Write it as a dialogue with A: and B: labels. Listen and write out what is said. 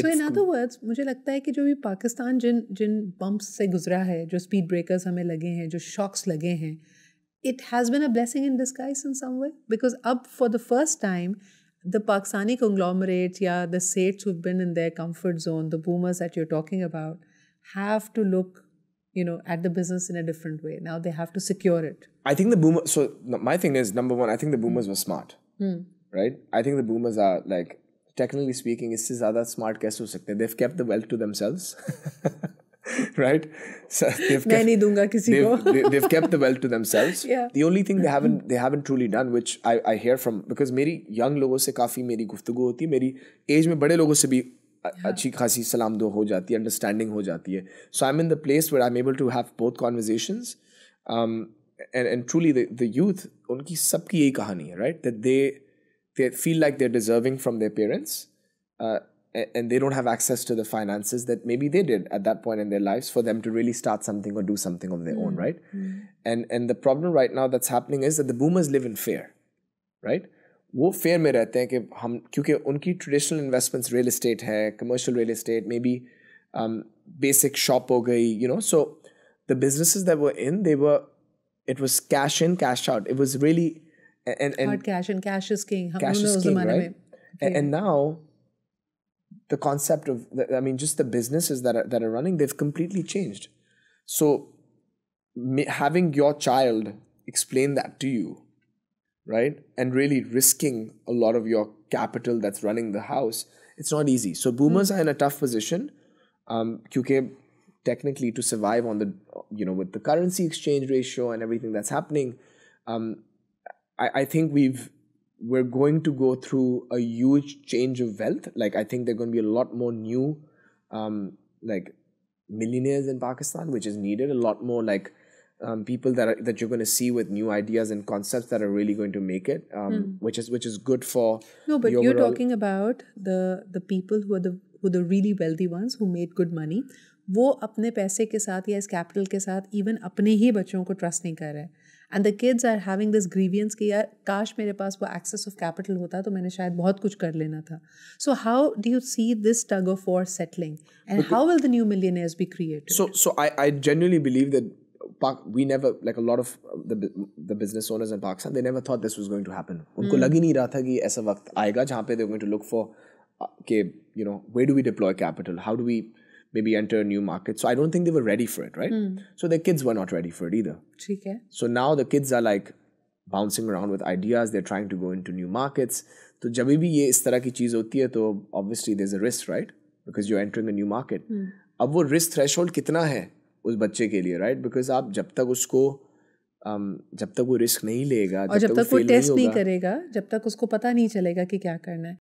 A: So in other words, मुझे लगता है कि जो भी पाकिस्तान जिन बम्प्स से गुजरा है, जो स्पीड ब्रेकर्स हमें लगे हैं, जो शॉक्स लगे हैं, it has been a blessing in disguise in some way, because अब for the first time the Pakistani conglomerates, yeah, the Seths who've been in their comfort zone, the boomers that you're talking about, have to look, at the business in a different way. Now they have to secure it.
B: I think the boomers, so my thing is, number one, I think the boomers were smart, right? I think the boomers are like, technically speaking, इससे ज़्यादा smart कैसे हो सकते हैं? They've kept the wealth to themselves, right? So
A: मैं नहीं दूंगा किसी को.
B: They've kept the wealth to themselves.
A: Yeah.
B: The only thing they haven't truly done, which I hear from, because मेरी young लोगों से काफ़ी मेरी गुफ्तगू होती है, मेरी age में बड़े लोगों से भी अच्छी खासी सलाम दो हो जाती है, understanding हो जाती है. So I'm in the place where I'm able to have both conversations, and truly the youth, उनकी सबकी यही कहानी है, right? That they feel like they're deserving from their parents, and they don't have access to the finances that maybe they did at that point in their lives for them to really start something or do something of their own, right? And the problem right now that's happening is that the boomers live in fear, right? वो fair में रहते हैं कि हम, क्योंकि उनकी traditional investments real estate है, commercial real estate, may be basic shop हो गई, so the businesses that were in, it was cash in, cash out. It was really and
A: hard cash, and cash is king.
B: Cash is king, right? And now the concept of just the businesses that are running, they've completely changed. So having your child explain that to you, right, and really risking a lot of your capital that's running the house, it's not easy. So boomers are in a tough position, because technically to survive on the, with the currency exchange ratio and everything that's happening, I think we're going to go through a huge change of wealth. Like, I think there are going to be a lot more new, like, millionaires in Pakistan, which is needed. A lot more, like, people that you're going to see with new ideas and concepts that are really going to make it, which is good for.
A: No, but you're talking about the people who are the really wealthy ones who made good money. वो अपने पैसे के साथ या इस capital के साथ even अपने ही बच्चों को ट्रस्ट नहीं कर रहे हैं. And the kids are having this grievance कि यार काश मेरे पास वो एक्सेस ऑफ कैपिटल होता तो मैंने शायद बहुत कुछ कर लेना था. So how do you see this tug of war settling, and how will the new millionaires be created?
B: So I genuinely believe that we never, like a lot of the business owners in Pakistan, they never thought this was going to happen. उनको लग ही नहीं रहा था कि ऐसा वक्त आएगा जहाँ पे they're going to look for, where do we deploy capital? How do we maybe enter a new market? So I don't think they were ready for it, right? So their kids were not ready for it either.
A: ठीक है.
B: So now the kids are like bouncing around with ideas. They're trying to go into new markets. तो जब भी ये इस तरह की चीज़ होती है तो obviously there's a risk, right? Because you're entering a new market. अब वो risk threshold कितना है उस बच्चे के लिए, right? Because आप जब तक वो रिस्क नहीं लेगा,
A: और जब तक वो टेस्ट नहीं करेगा, जब तक उसको पता नहीं चलेगा कि क्या करना है,